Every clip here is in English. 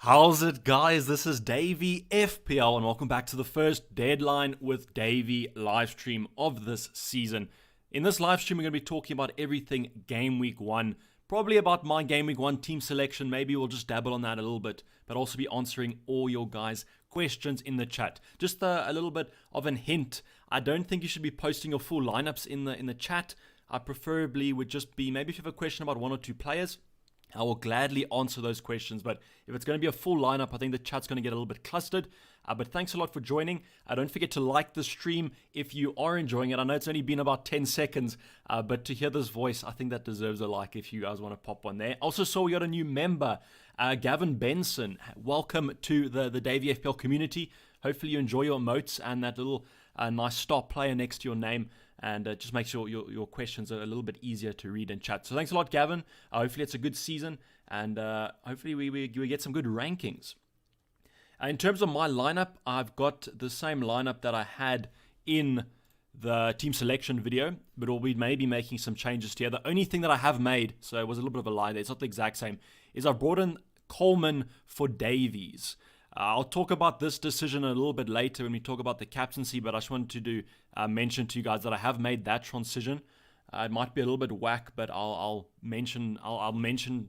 How's it, guys? This is Davey FPL, and welcome back to the first Deadline with Davey live stream of this season. In this live stream, we're going to be talking about everything Game Week 1, probably about my Game Week 1 team selection. Maybe we'll just dabble on that a little bit, but also be answering all your guys' questions in the chat. Just a little bit of a hint. I don't think you should be posting your full lineups in the chat. I preferably would just be, maybe if you have a question about one or two players, I will gladly answer those questions, but if it's going to be a full lineup, I think the chat's going to get a little bit clustered. But thanks a lot for joining. Don't forget to like the stream if you are enjoying it. I know it's only been about 10 seconds, but to hear this voice, I think that deserves a like if you guys want to pop one there. Also saw we got a new member, Gavin Benson. Welcome to the Davey FPL community. Hopefully you enjoy your emotes and that little nice star player next to your name. And just make sure your questions are a little bit easier to read and chat. So thanks a lot, Gavin. Hopefully it's a good season, and hopefully we get some good rankings. In terms of my lineup, I've got the same lineup that I had in the team selection video, but we'll be maybe making some changes here. The only thing that I have made, so it was a little bit of a lie there, it's not the exact same, is I've brought in Coleman for Davies. I'll talk about this decision a little bit later when we talk about the captaincy, but I just wanted to mention to you guys that I have made that transition. It might be a little bit whack, but I'll mention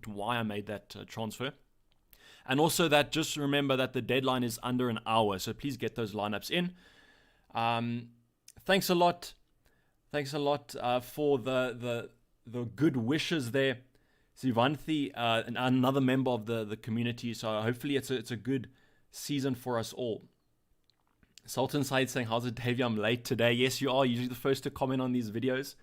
why I made that transfer. And also that just remember that the deadline is under an hour, so please get those lineups in. Thanks a lot. Thanks a lot for the good wishes there. Sivanthi, another member of the community, so hopefully it's a good season for us all. Sultan Said saying, how's it, Davey? I'm late today. Yes, you are usually the first to comment on these videos.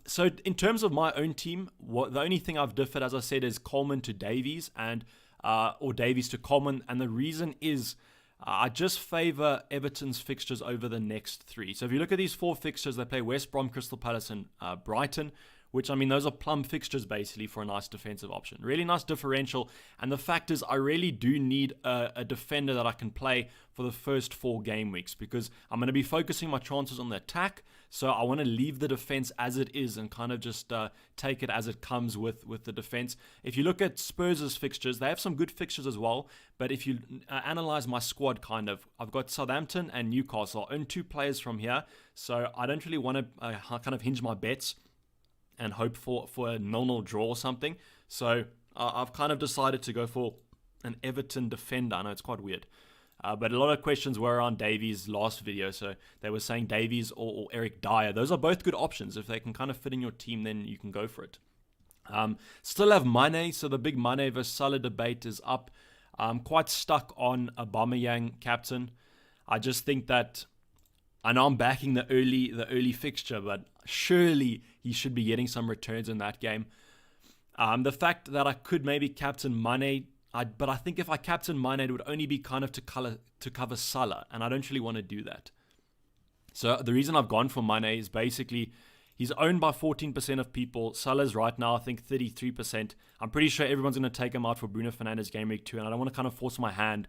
So in terms of my own team, the only thing I've differed, as I said, is Coleman to Davies and or Davies to Coleman, and the reason is I just favor Everton's fixtures over the next three. So if you look at these four fixtures, they play West Brom, Crystal Palace, and Brighton, which, I mean, those are plum fixtures basically for a nice defensive option. Really nice differential. And the fact is, I really do need a defender that I can play for the first 4 game weeks, because I'm going to be focusing my chances on the attack. So I want to leave the defense as it is and kind of just take it as it comes with the defense. If you look at Spurs' fixtures, they have some good fixtures as well. But if you analyze my squad, I've got Southampton and Newcastle. I own 2 players from here. So I don't really want to kind of hinge my bets and hope for a 0-0 draw or something. So I've kind of decided to go for an Everton defender. I know it's quite weird. But a lot of questions were around Davies' last video. So they were saying Davies or Eric Dyer. Those are both good options. If they can kind of fit in your team, then you can go for it. Still have Mane. So the big Mane versus Salah debate is up. I'm quite stuck on Aubameyang captain. I just think that, I know I'm backing the early fixture, but surely he should be getting some returns in that game. The fact that I could maybe captain Mane, but I think if I captain Mane, it would only be kind of to cover Salah, and I don't really want to do that. So the reason I've gone for Mane is basically he's owned by 14% of people. Salah's right now, I think, 33%. I'm pretty sure everyone's going to take him out for Bruno Fernandes Game Week 2, and I don't want to kind of force my hand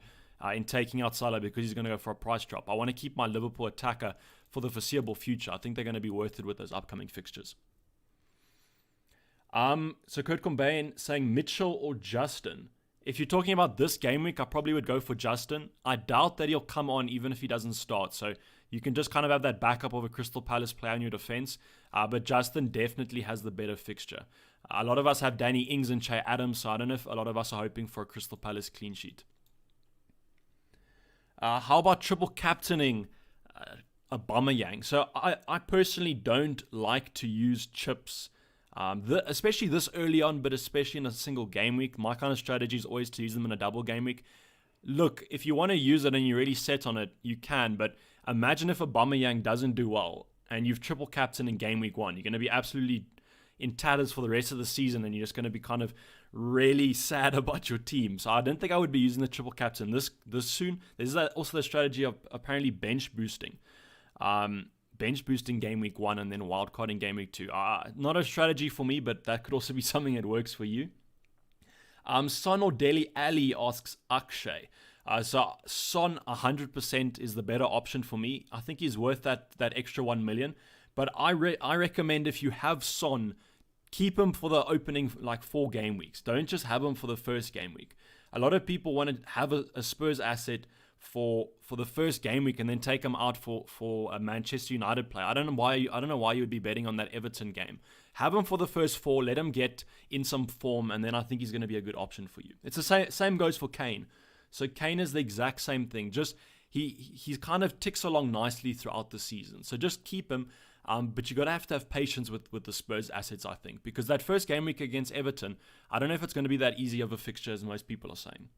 in taking out Salah because he's going to go for a price drop. I want to keep my Liverpool attacker for the foreseeable future. I think they're going to be worth it with those upcoming fixtures. So Kurt Cobain saying Mitchell or Justin. If you're talking about this game week, I probably would go for Justin. I doubt that he'll come on even if he doesn't start. So you can just kind of have that backup of a Crystal Palace player in your defense. But Justin definitely has the better fixture. A lot of us have Danny Ings and Che Adams, so I don't know if a lot of us are hoping for a Crystal Palace clean sheet. How about triple captaining Aubameyang? So I personally don't like to use chips, especially this early on, but especially in a single game week. My kind of strategy is always to use them in a double game week. Look, if you want to use it and you're really set on it, you can, but imagine if Aubameyang doesn't do well and you've triple captained in game week 1. You're going to be absolutely in tatters for the rest of the season, and you're just going to be kind of really sad about your team. So I don't think I would be using the triple captain this soon. There's also the strategy of apparently bench boosting. Bench boosting game week 1 and then wildcarding game week 2. Not a strategy for me, but that could also be something that works for you. Son or Deli Ali asks Akshay. So Son 100% is the better option for me. I think he's worth that extra 1 million. But I recommend if you have Son, keep him for the opening 4 game weeks. Don't just have him for the first game week. a lot of people want to have a Spurs asset for the first game week and then take him out for a Manchester United player. I don't know why you would be betting on that Everton game. Have him for the first 4, let him get in some form, and then I think he's going to be a good option for you. It's the same goes for Kane. So Kane is the exact same thing. Just he's kind of ticks along nicely throughout the season. So just keep him. But you have to have patience with the Spurs assets, I think, because that first game week against Everton, I don't know if it's going to be that easy of a fixture as most people are saying.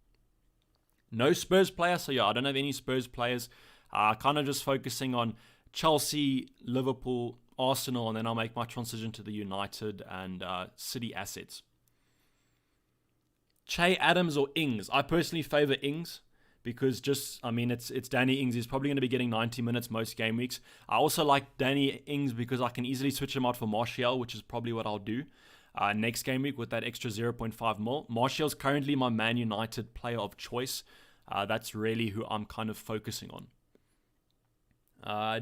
No Spurs players, so yeah, I don't have any Spurs players. Kind of just focusing on Chelsea, Liverpool, Arsenal, and then I'll make my transition to the United and City assets. Che Adams or Ings? I personally favour Ings because it's Danny Ings. He's probably going to be getting 90 minutes most game weeks. I also like Danny Ings because I can easily switch him out for Martial, which is probably what I'll do next game week with that extra 0.5 mil. Martial's currently my Man United player of choice. That's really who I'm kind of focusing on.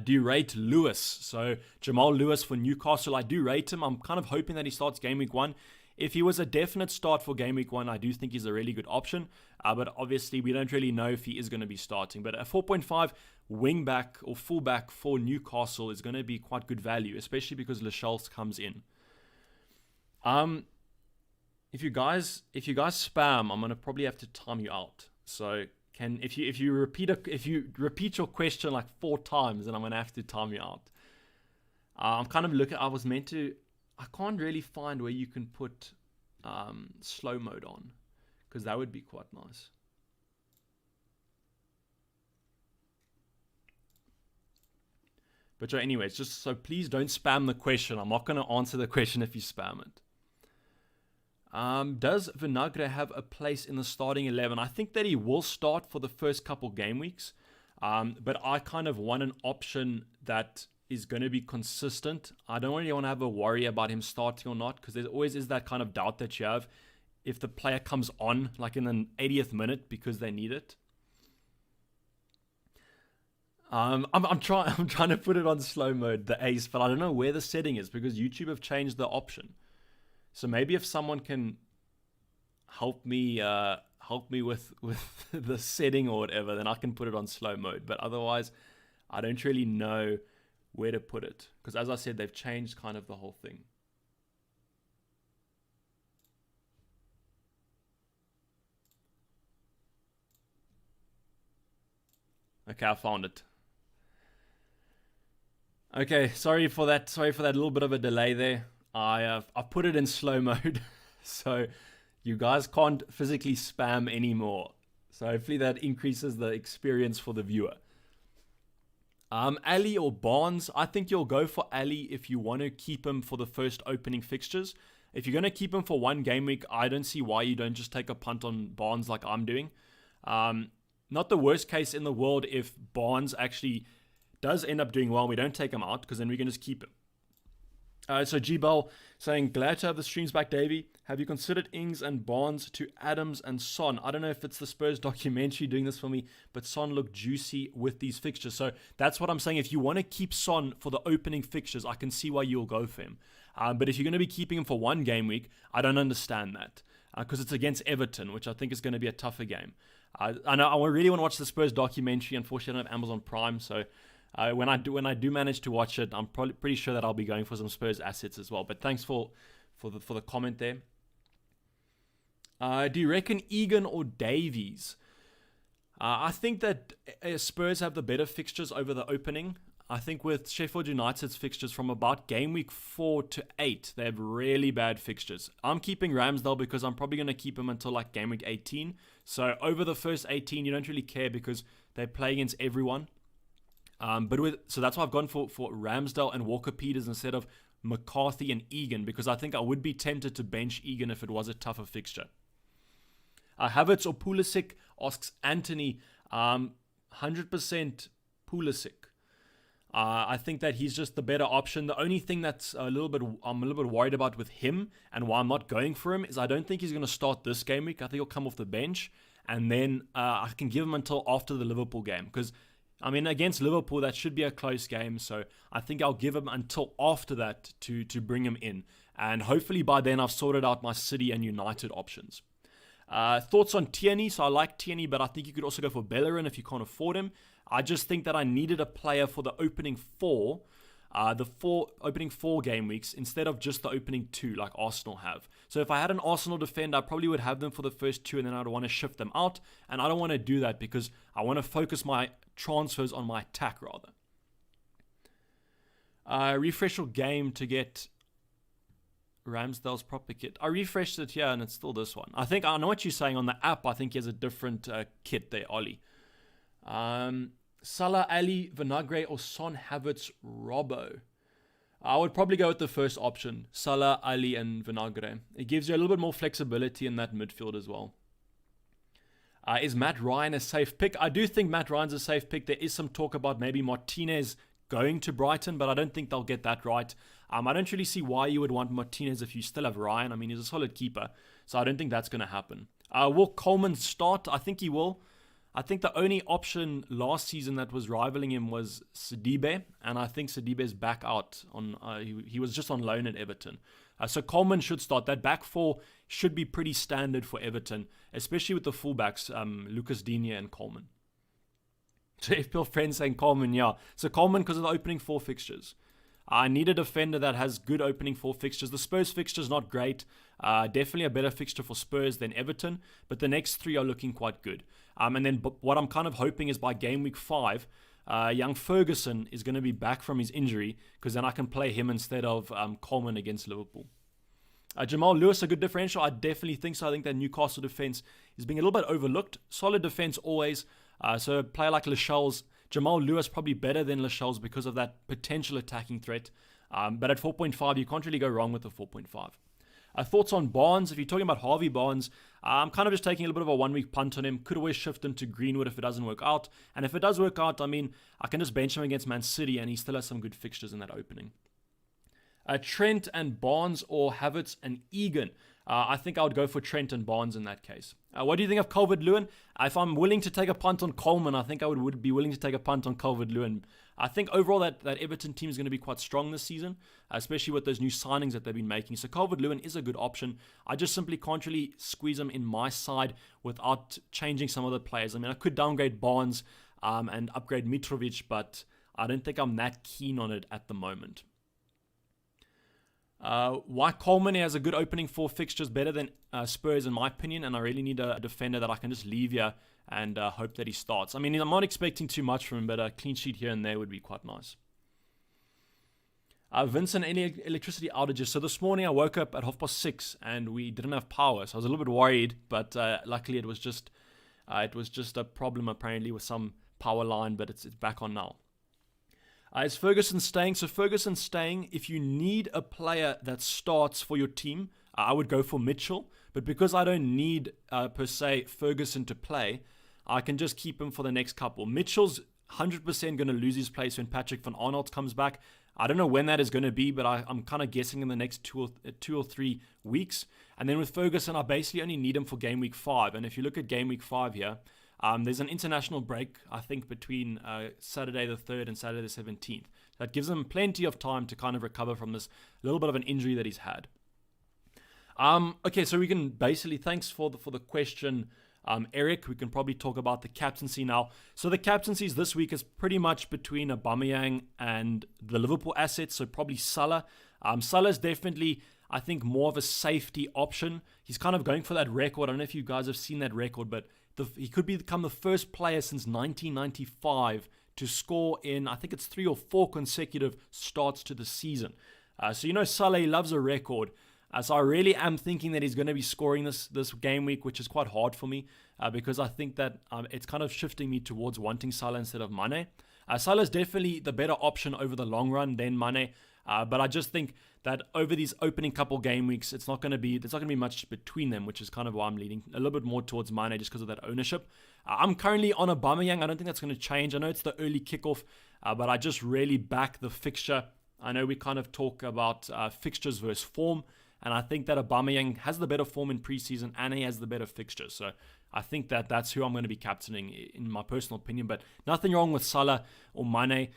Do you rate Lewis? So Jamal Lewis for Newcastle, I do rate him. I'm kind of hoping that he starts game week 1. If he was a definite start for game week 1, I do think he's a really good option. But obviously, we don't really know if he is going to be starting. But a 4.5 wing back or full back for Newcastle is going to be quite good value, especially because Lascelles comes in. If you guys spam, I'm going to probably have to time you out. So if you repeat your question like 4 times, then I'm going to have to time you out. I'm kind of looking. I can't really find where you can put slow mode on, because that would be quite nice. But anyways, just so please don't spam the question. I'm not going to answer the question if you spam it. Does Vinagre have a place in the starting 11? I think that he will start for the first couple game weeks. But I kind of want an option that is going to be consistent. I don't really want to have a worry about him starting or not, because there always is that kind of doubt that you have if the player comes on like in the 80th minute because they need it. I'm trying to put it on slow mode, the ace, but I don't know where the setting is because YouTube have changed the option. So maybe if someone can help me with the setting or whatever, then I can put it on slow mode. But otherwise, I don't really know where to put it, because as I said, they've changed kind of the whole thing. Okay, I found it. Okay, sorry for that little bit of a delay there. I put it in slow mode, so you guys can't physically spam anymore. So hopefully that increases the experience for the viewer. Ali or Barnes? I think you'll go for Ali if you want to keep him for the first opening fixtures. If you're going to keep him for one game week, I don't see why you don't just take a punt on Barnes like I'm doing. Not the worst case in the world if Barnes actually does end up doing well. We don't take him out, because then we can just keep him. So G-Bell saying, glad to have the streams back, Davey. Have you considered Ings and Barnes to Adams and Son? I don't know if it's the Spurs documentary doing this for me, but Son looked juicy with these fixtures. So that's what I'm saying. If you want to keep Son for the opening fixtures, I can see why you'll go for him. But if you're going to be keeping him for one game week, I don't understand that. Because it's against Everton, which I think is going to be a tougher game. I know I really want to watch the Spurs documentary. Unfortunately, I don't have Amazon Prime, so when I do manage to watch it, I'm probably pretty sure that I'll be going for some Spurs assets as well. But thanks for the comment there. Do you reckon Egan or Davies? I think that Spurs have the better fixtures over the opening. I think with Sheffield United's fixtures from about game week 4 to 8, they have really bad fixtures. I'm keeping Ramsdale because I'm probably going to keep him until like game week 18. So over the first 18, you don't really care because they play against everyone. So that's why I've gone for Ramsdale and Walker-Peters instead of McCarthy and Egan, because I think I would be tempted to bench Egan if it was a tougher fixture. Havertz or Pulisic, asks Anthony. 100% Pulisic. I think that he's just the better option. The only thing that's I'm a little bit worried about with him and why I'm not going for him is I don't think he's going to start this game week. I think he'll come off the bench, and then I can give him until after the Liverpool game, because against Liverpool, that should be a close game. So I think I'll give him until after that to bring him in. And hopefully by then I've sorted out my City and United options. Thoughts on Tierney? So I like Tierney, but I think you could also go for Bellerin if you can't afford him. I just think that I needed a player for the opening four. Opening 4 game weeks instead of just the opening 2 like Arsenal have. So if I had an Arsenal defender, I probably would have them for the first 2 and then I'd want to shift them out. And I don't want to do that because I want to focus my transfers on my attack rather. Refresh your game to get Ramsdale's proper kit. I refreshed it here and it's still this one. I know what you're saying on the app. I think he has a different kit there, Ollie. Salah, Ali, Vinagre, or Son, Havertz, Robbo. I would probably go with the first option. Salah, Ali, and Vinagre. It gives you a little bit more flexibility in that midfield as well. Is Matt Ryan a safe pick? I do think Matt Ryan's a safe pick. There is some talk about maybe Martinez going to Brighton, but I don't think they'll get that right. I don't really see why you would want Martinez if you still have Ryan. I mean, he's a solid keeper, so I don't think that's going to happen. Will Coleman start? I think he will. I think the only option last season that was rivaling him was Sidibe, and I think Sidibe's back out. He was just on loan at Everton. So Coleman should start. That back four should be pretty standard for Everton, especially with the fullbacks, Lucas Digne and Coleman. So FPL friends saying Coleman, yeah. So Coleman because of the opening 4 fixtures. I need a defender that has good opening 4 fixtures. The Spurs fixture's not great. Definitely a better fixture for Spurs than Everton, but the next 3 are looking quite good. And then what I'm kind of hoping is by game week 5, young Ferguson is going to be back from his injury because then I can play him instead of Coleman against Liverpool. Jamal Lewis, a good differential? I definitely think so. I think that Newcastle defense is being a little bit overlooked. Solid defense always. So a player like Lascelles, Jamal Lewis probably better than Lascelles because of that potential attacking threat. But at 4.5, you can't really go wrong with the 4.5. Thoughts on Barnes? If you're talking about Harvey Barnes, I'm kind of just taking a little bit of a 1-week punt on him. Could always shift him to Greenwood if it doesn't work out. And if it does work out, I mean, I can just bench him against Man City and he still has some good fixtures in that opening. Trent and Barnes or Havertz and Egan. I think I would go for Trent and Barnes in that case. What do you think of Calvert-Lewin? If I'm willing to take a punt on Coleman, I think I would be willing to take a punt on Calvert-Lewin. I think overall that Everton team is going to be quite strong this season, especially with those new signings that they've been making. So Calvert-Lewin is a good option. I just simply can't really squeeze him in my side without changing some of the players. I mean, I could downgrade Barnes and upgrade Mitrovic, but I don't think I'm that keen on it at the moment. Why Coleman has a good opening 4 fixtures, better than Spurs in my opinion, and I really need a defender that I can just leave here and hope that he starts. I mean, I'm not expecting too much from him, but a clean sheet here and there would be quite nice. Vincent, any electricity outages? So this morning I woke up at 6:30 and we didn't have power, so I was a little bit worried, but luckily it was just a problem apparently with some power line, but it's back on now. Is Ferguson staying? So Ferguson's staying. If you need a player that starts for your team, I would go for Mitchell. But because I don't need, per se, Ferguson to play, I can just keep him for the next couple. Mitchell's 100% going to lose his place when Patrick van Arnold comes back. I don't know when that is going to be, but I'm kind of guessing in the next 2 or 3 weeks. And then with Ferguson, I basically only need him for game week 5. And if you look at game week 5 here, there's an international break, I think, between Saturday the 3rd and Saturday the 17th. That gives him plenty of time to kind of recover from this little bit of an injury that he's had. Okay, so we can basically, thanks for the question, Eric. We can probably talk about the captaincy now. So the captaincies this week is pretty much between Aubameyang and the Liverpool assets, so probably Salah. Salah's definitely, I think, more of a safety option. He's kind of going for that record. I don't know if you guys have seen that record, but he could become the first player since 1995 to score in, I think it's 3 or 4 consecutive starts to the season. So Salah loves a record. So I really am thinking that he's going to be scoring this game week, which is quite hard for me because I think that it's kind of shifting me towards wanting Salah instead of Mane. Salah's definitely the better option over the long run than Mane. But I just think that over these opening couple game weeks, there's not going to be much between them, which is kind of why I'm leaning a little bit more towards Mane just because of that ownership. I'm currently on Aubameyang. I don't think that's going to change. I know it's the early kickoff, but I just really back the fixture. I know we kind of talk about fixtures versus form, and I think that Aubameyang has the better form in preseason and he has the better fixtures. So I think that that's who I'm going to be captaining in my personal opinion, but nothing wrong with Salah or Mane.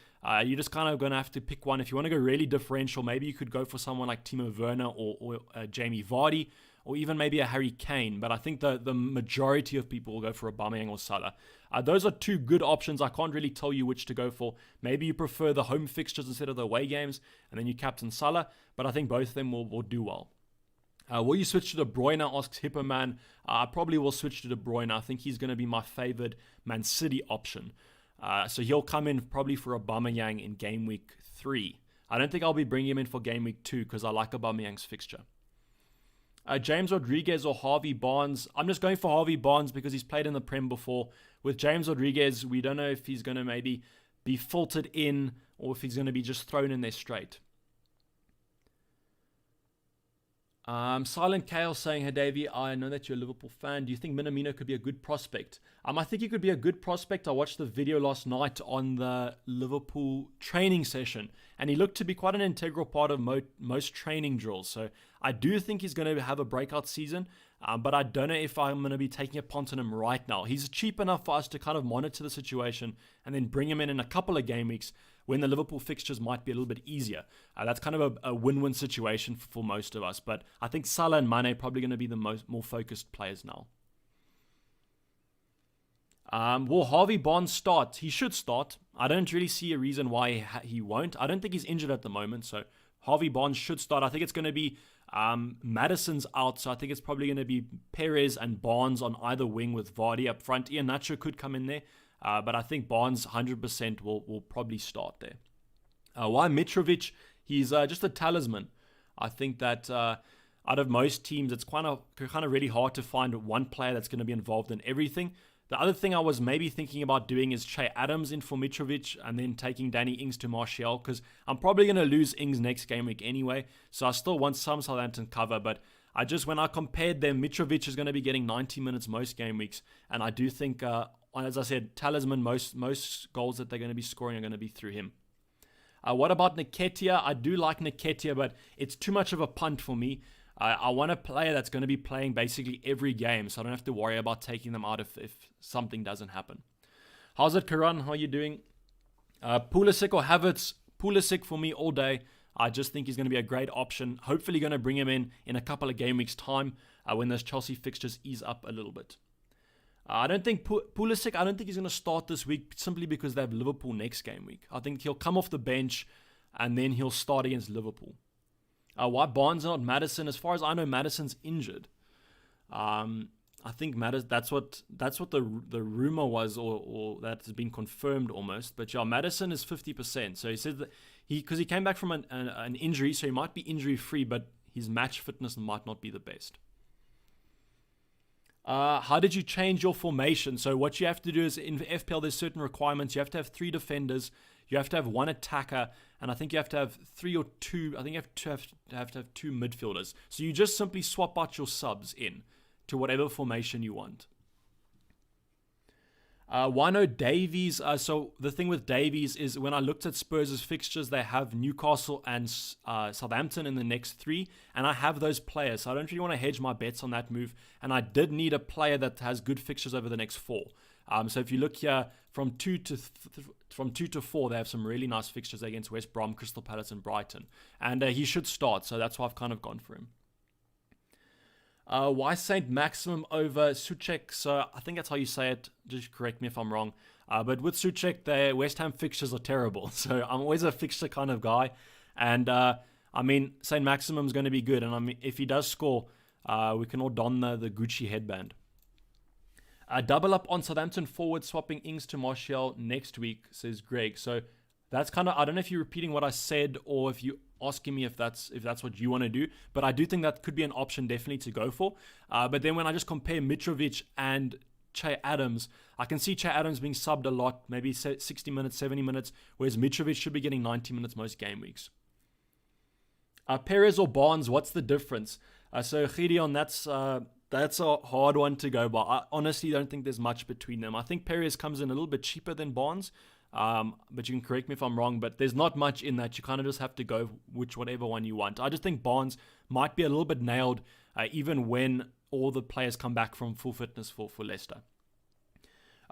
You're just kind of going to have to pick one. If you want to go really differential, maybe you could go for someone like Timo Werner or Jamie Vardy, or even maybe a Harry Kane. But I think the majority of people will go for Aubameyang or Salah. Those are two good options. I can't really tell you which to go for. Maybe you prefer the home fixtures instead of the away games, and then you captain Salah. But I think both of them will do well. Will you switch to De Bruyne, asks Hippoman. I probably will switch to De Bruyne. I think he's going to be my favored Man City option. So he'll come in probably for Aubameyang in game week 3. I don't think I'll be bringing him in for game week 2 because I like Aubameyang's fixture. James Rodriguez or Harvey Barnes. I'm just going for Harvey Barnes because he's played in the Prem before. With James Rodriguez, we don't know if he's going to maybe be filtered in or if he's going to be just thrown in there straight. Silent Chaos saying, hey Davey, I know that you're a Liverpool fan. Do you think Minamino could be a good prospect? I think he could be a good prospect. I watched the video last night on the Liverpool training session, and he looked to be quite an integral part of most training drills. So I do think he's going to have a breakout season, but I don't know if I'm going to be taking a punt on him right now. He's cheap enough for us to kind of monitor the situation and then bring him in a couple of game weeks when the Liverpool fixtures might be a little bit easier. That's kind of a win-win situation for most of us. But I think Salah and Mane are probably going to be the more focused players now. Will Harvey Barnes start? He should start. I don't really see a reason why he won't. I don't think he's injured at the moment, so Harvey Barnes should start. I think it's going to be Maddison's out, so I think it's probably going to be Perez and Barnes on either wing with Vardy up front. Iheanacho could come in there. But I think Barnes 100% will probably start there. Why Mitrovic? He's just a talisman. I think that out of most teams, it's kind of really hard to find one player that's going to be involved in everything. The other thing I was maybe thinking about doing is Che Adams in for Mitrovic and then taking Danny Ings to Martial, because I'm probably going to lose Ings next game week anyway. So I still want some Southampton cover, but when I compared them, Mitrovic is going to be getting 90 minutes most game weeks, and I do think, as I said, talisman, most goals that they're going to be scoring are going to be through him. What about Nketiah? I do like Nketiah, but it's too much of a punt for me. I want a player that's going to be playing basically every game, so I don't have to worry about taking them out if something doesn't happen. How's it, Karan? How are you doing? Pulisic or Havertz? Pulisic for me all day. I just think he's going to be a great option. Hopefully going to bring him in a couple of game weeks' time when those Chelsea fixtures ease up a little bit. I don't think Pulisic, I don't think he's going to start this week simply because they have Liverpool next game week. I think he'll come off the bench and then he'll start against Liverpool. Why Barnes and not Maddison? As far as I know, Maddison's injured. I think that's what the rumor was, or that has been confirmed almost. But yeah, Maddison is 50%. So he said that because he came back from an injury, so he might be injury free, but his match fitness might not be the best. How did you change your formation? So what you have to do is in FPL, there's certain requirements. You have to have 3 defenders. You have to have 1 attacker, and I think you have to have 3 or 2. I think you have to have 2 midfielders. So you just simply swap out your subs in to whatever formation you want. Why no Davies? So the thing with Davies is when I looked at Spurs' fixtures, they have Newcastle and Southampton in the next 3, and I have those players. So I don't really want to hedge my bets on that move, and I did need a player that has good fixtures over the next 4. So if you look here, from 2 to 4, they have some really nice fixtures against West Brom, Crystal Palace, and Brighton. And he should start, so that's why I've kind of gone for him. Why Saint Maximum over Souček? So I think that's how you say it. Just correct me if I'm wrong. But with Souček, the West Ham fixtures are terrible. So I'm always a fixture kind of guy. And Saint Maximum's going to be good. And if he does score, we can all don the Gucci headband. Double up on Southampton forward, swapping Ings to Martial next week, says Greg. So that's kind of, I don't know if you're repeating what I said or if you're asking me if that's what you want to do, but I do think that could be an option definitely to go for. But then when I just compare Mitrovic and Che Adams, I can see Che Adams being subbed a lot, maybe 60 minutes, 70 minutes, whereas Mitrovic should be getting 90 minutes most game weeks. Perez or Barnes, what's the difference? So Gideon, that's a hard one to go by. I honestly don't think there's much between them. I think Perez comes in a little bit cheaper than Barnes, but you can correct me if I'm wrong, but there's not much in that. You kind of just have to go whatever one you want. I just think Barnes might be a little bit nailed, even when all the players come back from full fitness for Leicester.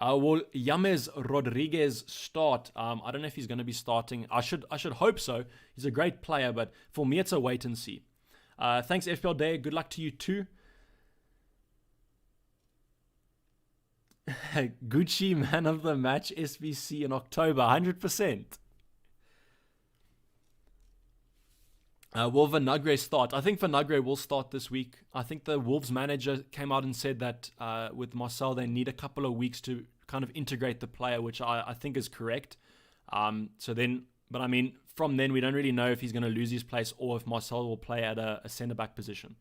Will James Rodriguez start? I don't know if he's going to be starting. I should hope so. He's a great player, but for me, it's a wait and see. Thanks, FPL Day. Good luck to you too. Gucci man of the match SBC in October, 100%. Will Vinagre start? I think Vinagre will start this week. I think the Wolves manager came out and said that with Marcel, they need a couple of weeks to kind of integrate the player, which I think is correct. But I mean, from then, we don't really know if he's going to lose his place or if Marcel will play at a centre-back position.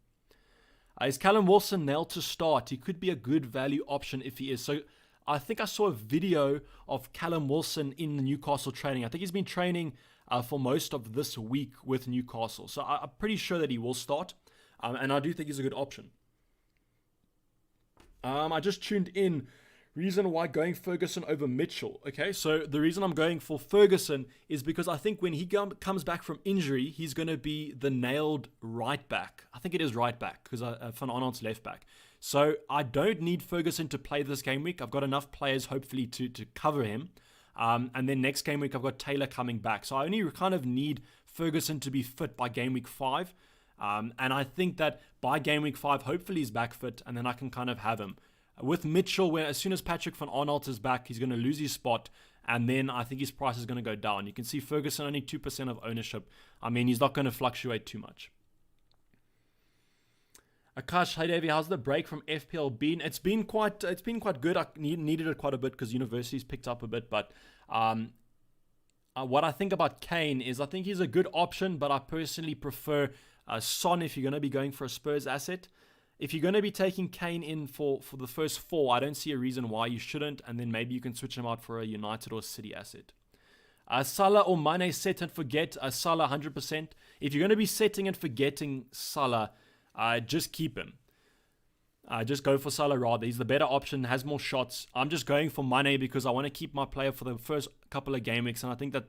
Is Callum Wilson nailed to start? He could be a good value option if he is. So I think I saw a video of Callum Wilson in the Newcastle training. I think he's been training for most of this week with Newcastle. So I'm pretty sure that he will start. And I do think he's a good option. I just tuned in. Reason why going Ferguson over Mitchell. Okay, so the reason I'm going for Ferguson is because I think when he comes back from injury, he's going to be the nailed right back. I think it is right back because Van Aanholt's left back. So I don't need Ferguson to play this game week. I've got enough players hopefully to cover him. And then next game week, I've got Taylor coming back. So I only kind of need Ferguson to be fit by game week 5. And I think that by game week 5, hopefully he's back fit and then I can kind of have him. With Mitchell, where as soon as Patrick Van Aanholt is back, he's going to lose his spot, and then I think his price is going to go down. You can see Ferguson only 2% of ownership. I mean, he's not going to fluctuate too much. Akash, hey Davey, how's the break from FPL been? It's been quite good. I needed it quite a bit because university's picked up a bit, but what I think about Kane is I think he's a good option, but I personally prefer Son if you're going to be going for a Spurs asset. If you're going to be taking Kane in for the first 4, I don't see a reason why you shouldn't, and then maybe you can switch him out for a United or City asset. Salah or Mane, set and forget. Salah 100%. If you're going to be setting and forgetting Salah, just keep him. Just go for Salah rather. He's the better option, has more shots. I'm just going for Mane because I want to keep my player for the first couple of game weeks, and I think that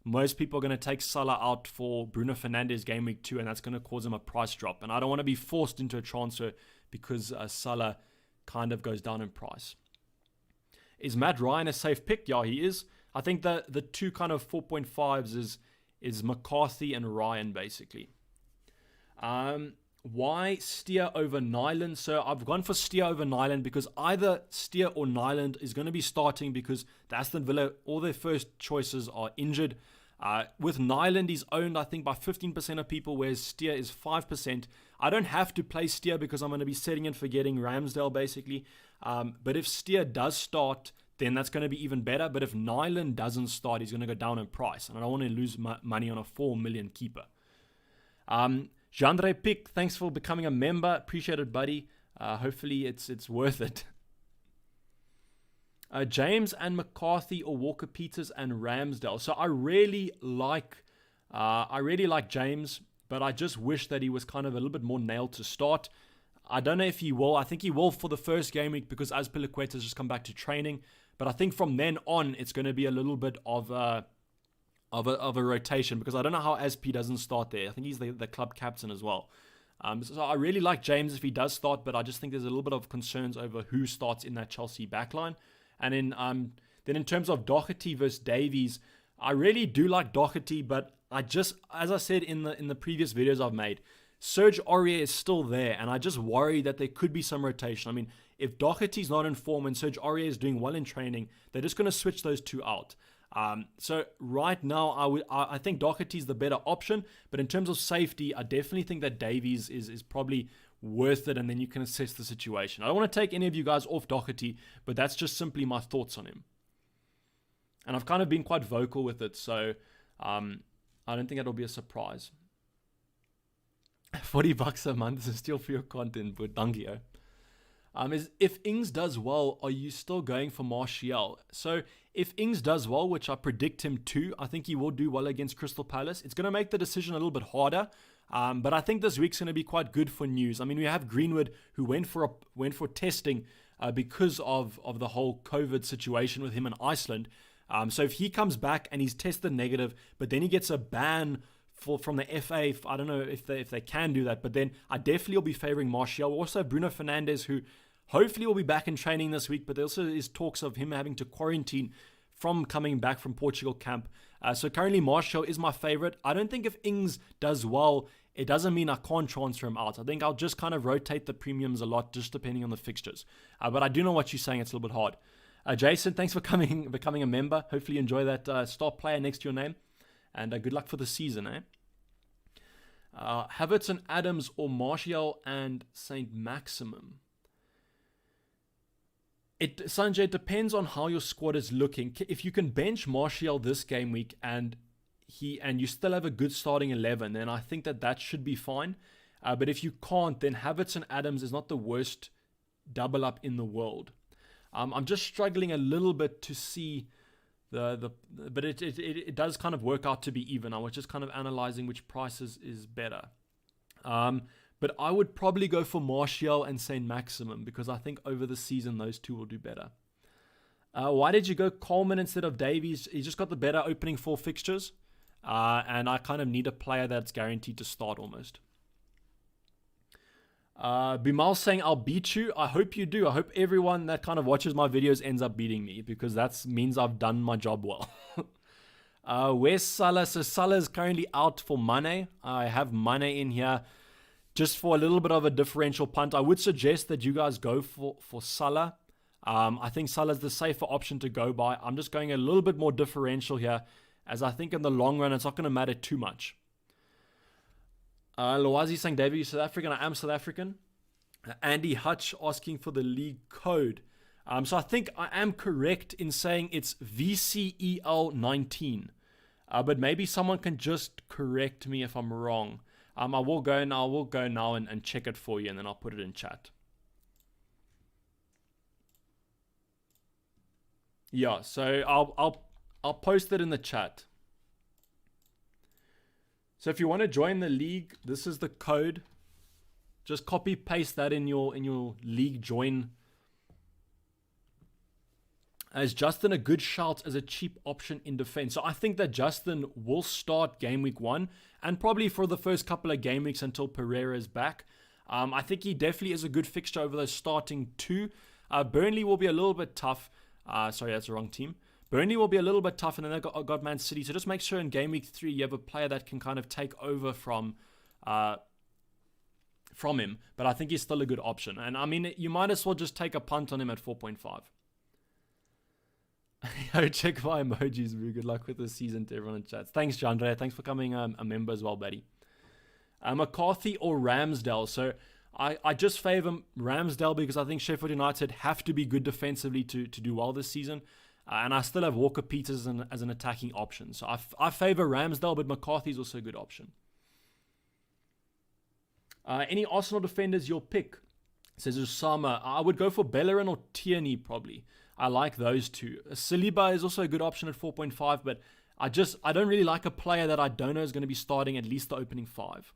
most people are going to take Salah out for Bruno Fernandes game week 2, and that's going to cause him a price drop. And I don't want to be forced into a transfer because Salah kind of goes down in price. Is Matt Ryan a safe pick? Yeah, he is. I think the two kind of 4.5s is McCarthy and Ryan, basically. Why Steer over Nyland? So I've gone for Steer over Nyland because either Steer or Nyland is going to be starting because the Aston Villa, all their first choices are injured. With Nyland, he's owned, I think, by 15% of people, whereas Steer is 5%. I don't have to play Steer because I'm going to be setting and forgetting Ramsdale, basically. But if Steer does start, then that's going to be even better. But if Nyland doesn't start, he's going to go down in price. And I don't want to lose money on a 4 million keeper. Jandre Pick, thanks for becoming a member. Appreciate it, buddy. Hopefully it's worth it. James and McCarthy or Walker Peters and Ramsdale. So I really like James, but I just wish that he was kind of a little bit more nailed to start. I don't know if he will. I think he will for the first game week because Azpilicueta has just come back to training. But I think from then on, it's going to be a little bit of a rotation because I don't know how Azpi doesn't start there. I think he's the club captain as well. So I really like James if he does start, but I just think there's a little bit of concerns over who starts in that Chelsea backline. And then in terms of Doherty versus Davies, I really do like Doherty, but I just, as I said in the previous videos I've made, Serge Aurier is still there, and I just worry that there could be some rotation. I mean, if Doherty's not in form and Serge Aurier is doing well in training, they're just going to switch those two out. So right now, I think Doherty's the better option, but in terms of safety, I definitely think that Davies is probably worth it, and then you can assess the situation. I don't want to take any of you guys off Doherty, but that's just simply my thoughts on him. And I've kind of been quite vocal with it, so I don't think that'll be a surprise. $40 a month is a steal for your content, but thank you. If Ings does well, are you still going for Martial? So if Ings does well, which I predict him to, I think he will do well against Crystal Palace. It's going to make the decision a little bit harder, but I think this week's going to be quite good for news. I mean, we have Greenwood who went for testing because of the whole COVID situation with him in Iceland. So if he comes back and he's tested negative, but then he gets a ban from the FA, I don't know if they can do that, but then I definitely will be favouring Martial. Also Bruno Fernandes, who hopefully will be back in training this week, but there also is talks of him having to quarantine from coming back from Portugal camp. So currently Martial is my favourite. I don't think if Ings does well, it doesn't mean I can't transfer him out. I think I'll just kind of rotate the premiums a lot, just depending on the fixtures. But I do know what you're saying. It's a little bit hard. Jason, thanks for becoming a member. Hopefully you enjoy that star player next to your name. And good luck for the season, eh? Havertz and Adams or Martial and St. Maximum. Sanjay, it depends on how your squad is looking. If you can bench Martial this game week and you still have a good starting 11, then I think that should be fine. But if you can't, then Havertz and Adams is not the worst double up in the world. I'm just struggling a little bit to see but it does kind of work out to be even. I was just kind of analyzing which price is better. But I would probably go for Martial and St. Maximum because I think over the season those two will do better. Why did you go Coleman instead of Davies? He just got the better opening 4 fixtures. And I kind of need a player that's guaranteed to start almost. Bimal saying, I'll beat you. I hope you do. I hope everyone that kind of watches my videos ends up beating me because that means I've done my job well. Where's Salah? So Salah is currently out for Mane. I have Mane in here just for a little bit of a differential punt. I would suggest that you guys go for Salah. I think Salah's the safer option to go by. I'm just going a little bit more differential here as I think in the long run it's not going to matter too much. Loazi saying, David, you're South African. I am South African. Andy Hutch asking for the league code. So I think I am correct in saying it's VCEL19. But maybe someone can just correct me if I'm wrong. I will go now and check it for you, and then I'll put it in chat. Yeah, so I'll post it in the chat. So if you want to join the league, this is the code. Just copy paste that in your league join. Is Justin a good shout as a cheap option in defense? So I think that Justin will start game week 1 and probably for the first couple of game weeks until Pereira is back. I think he definitely is a good fixture over those starting 2. Burnley will be a little bit tough. Sorry, that's the wrong team. Burnley will be a little bit tough, and then they've got Man City. So just make sure in game week 3 you have a player that can kind of take over from him. But I think he's still a good option. And I mean, you might as well just take a punt on him at 4.5. Yo, check my emojis, bro. Good luck with the season to everyone in chat. Thanks, Jandre. Thanks for coming a member as well, buddy. McCarthy or Ramsdale. So I just favor Ramsdale because I think Sheffield United have to be good defensively to do well this season. And I still have Walker Peters as an attacking option. So I favor Ramsdale, but McCarthy's also a good option. Any Arsenal defenders you'll pick? Says Osama. I would go for Bellerin or Tierney probably. I like those two. Saliba is also a good option at 4.5, but I don't really like a player that I don't know is going to be starting at least the opening 5.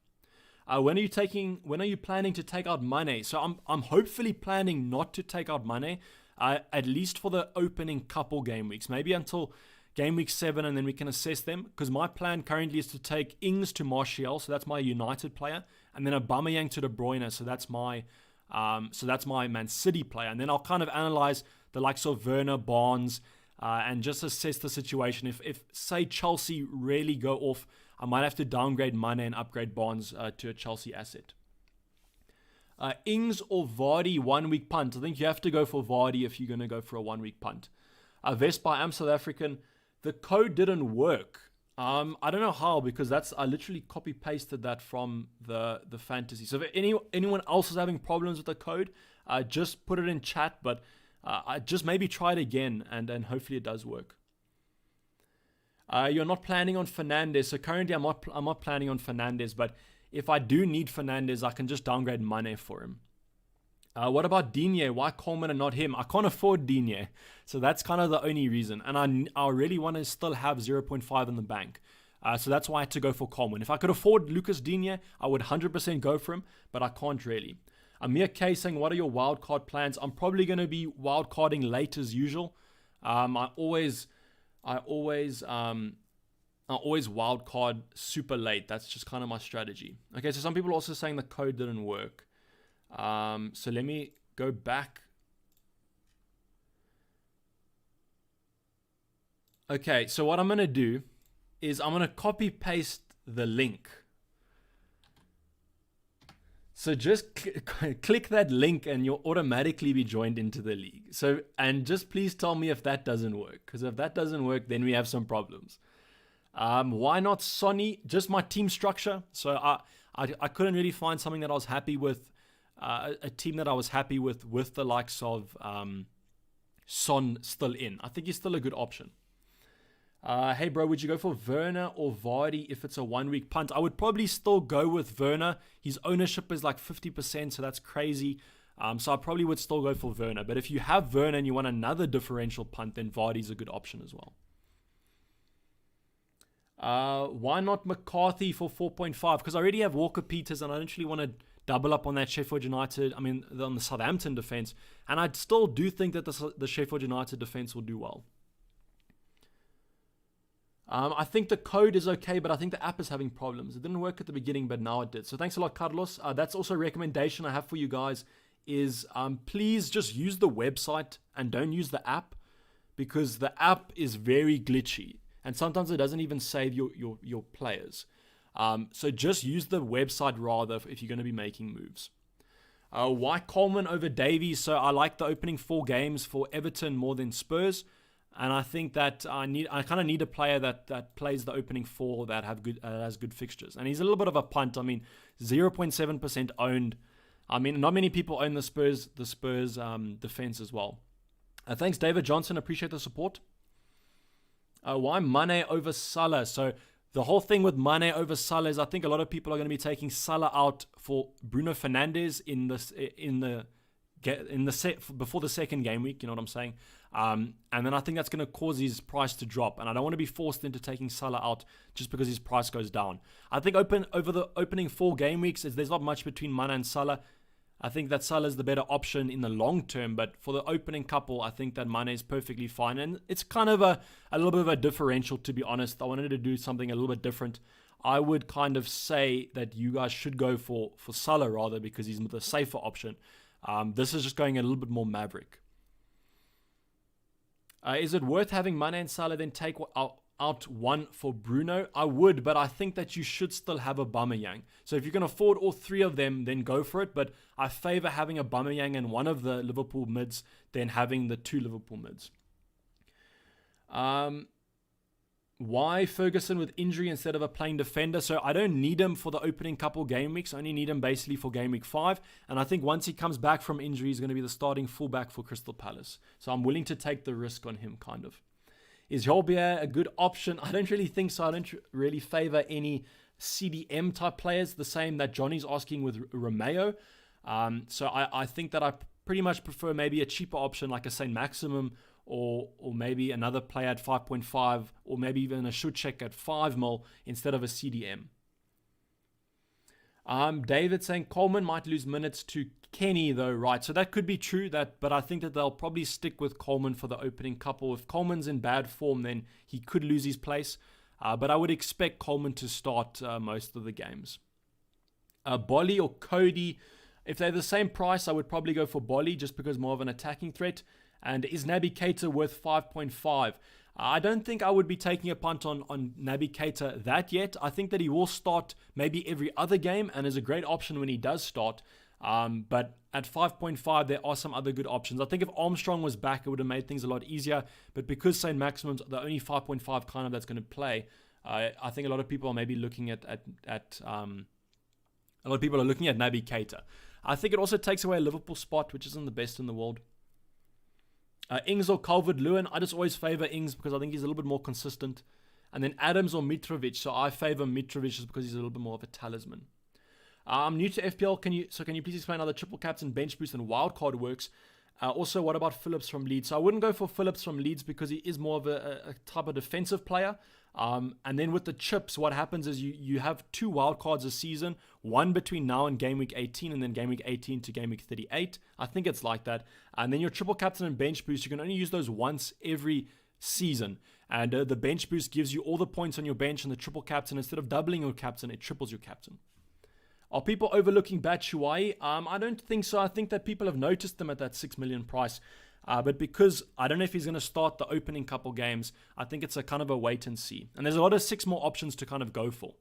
When are you planning to take out Mane? So I'm hopefully planning not to take out Mane, at least for the opening couple game weeks, maybe until game week 7, and then we can assess them. Because my plan currently is to take Ings to Martial, so that's my United player, and then Aubameyang to De Bruyne, so that's my Man City player, and then I'll kind of analyze the likes of Werner, Barnes, and just assess the situation. If say Chelsea really go off, I might have to downgrade Mane and upgrade Barnes to a Chelsea asset. Ings or Vardy 1 week punt. I think you have to go for Vardy if you're going to go for a 1 week punt. Vespa, I'm South African. The code didn't work. I don't know how, because I literally copy pasted that from the fantasy. So if anyone else is having problems with the code, just put it in chat. But I just maybe try it again, and hopefully it does work. You're not planning on Fernandes. So currently I'm not planning on Fernandes, but if I do need Fernandes, I can just downgrade Mane for him. What about Digne? Why Coleman and not him? I can't afford Digne. So that's kind of the only reason. And I really want to still have 0.5 in the bank. So that's why I had to go for Coleman. If I could afford Lucas Digne, I would 100% go for him, but I can't really. Amir K saying, what are your wildcard plans? I'm probably going to be wildcarding late as usual. I always wildcard super late. That's just kind of my strategy. Okay, so some people are also saying the code didn't work. So let me go back. Okay, so what I'm going to do is I'm going to copy paste the link. So just click that link and you'll automatically be joined into the league. So, and just please tell me if that doesn't work, because if that doesn't work, then we have some problems. Why not Sonny? Just my team structure. So I couldn't really find something that I was happy with, a team that I was happy with the likes of Son still in. I think he's still a good option. Hey bro, would you go for Werner or Vardy if it's a 1 week punt? I would probably still go with Werner. His ownership is like 50%, so that's crazy. So I probably would still go for Werner. But if you have Werner and you want another differential punt, then Vardy's a good option as well. Why not McCarthy for 4.5? Because I already have Walker Peters and I don't really want to double up on that Sheffield United, on the Southampton defense. And I still do think that the Sheffield United defense will do well. I think the code is okay, but I think the app is having problems. It didn't work at the beginning, but now it did. So thanks a lot, Carlos. That's also a recommendation I have for you guys is please just use the website and don't use the app, because the app is very glitchy and sometimes it doesn't even save your players. So just use the website rather if you're going to be making moves. Why Coleman over Davies? So I like the opening 4 games for Everton more than Spurs. And I think that I kind of need a player that plays the opening 4 that has good fixtures. And he's a little bit of a punt. 0.7% owned. Not many people own the Spurs defense as well. Thanks, David Johnson. Appreciate the support. Why Mane over Salah? So the whole thing with Mane over Salah is I think a lot of people are going to be taking Salah out for Bruno Fernandes before the second game week, you know what I'm saying? And then I think that's going to cause his price to drop. And I don't want to be forced into taking Salah out just because his price goes down. I think over the opening 4 game weeks, there's not much between Mane and Salah. I think that Salah is the better option in the long term. But for the opening couple, I think that Mane is perfectly fine. And it's kind of a little bit of a differential, to be honest. I wanted to do something a little bit different. I would kind of say that you guys should go for Salah rather, because he's the safer option. This is just going a little bit more maverick. Is it worth having Mane and Salah then take out one for Bruno? I would, but I think that you should still have Aubameyang. So if you can afford all 3 of them, then go for it. But I favor having Aubameyang and one of the Liverpool mids than having the 2 Liverpool mids. Why Ferguson with injury instead of a playing defender? So I don't need him for the opening couple game weeks. I only need him basically for game week 5. And I think once he comes back from injury, he's going to be the starting fullback for Crystal Palace. So I'm willing to take the risk on him, kind of. Is Holbier a good option? I don't really think so. I don't really favor any CDM type players, the same that Johnny's asking with Romeo. So I think that I pretty much prefer maybe a cheaper option like a Saint Maximum, or maybe another player at 5.5, or maybe even a Schuchek at 5 mil instead of a CDM. David saying Coleman might lose minutes to Kenny though, right? So that could be true, but I think that they'll probably stick with Coleman for the opening couple. If Coleman's in bad form, then he could lose his place. But I would expect Coleman to start most of the games. Bolly or Cody, if they're the same price, I would probably go for Bolly just because more of an attacking threat. And is Naby Keita worth 5.5? I don't think I would be taking a punt on Naby Keita that yet. I think that he will start maybe every other game and is a great option when he does start. But at 5.5, there are some other good options. I think if Armstrong was back, it would have made things a lot easier. But because St. Maximum's the only 5.5 kind of that's going to play, I think a lot of people are maybe looking at Naby Keita. I think it also takes away a Liverpool spot, which isn't the best in the world. Ings or Calvert-Lewin, I just always favor Ings because I think he's a little bit more consistent. And then Adams or Mitrovic, so I favor Mitrovic just because he's a little bit more of a talisman. I'm new to FPL, can you please explain how the triple captain, bench boost, and wildcard works? Also, what about Phillips from Leeds? So I wouldn't go for Phillips from Leeds because he is more of a type of defensive player. And then with the chips, what happens is you have 2 wildcards a season, one between now and game week 18, and then game week 18 to game week 38. I think it's like that. And then your triple captain and bench boost, you can only use those once every season. And the bench boost gives you all the points on your bench, and the triple captain, instead of doubling your captain, it triples your captain. Are people overlooking Batshuayi? I don't think so. I think that people have noticed them at that 6 million price. But because I don't know if he's going to start the opening couple games, I think it's a kind of a wait and see. And there's a lot of 6 more options to kind of go for.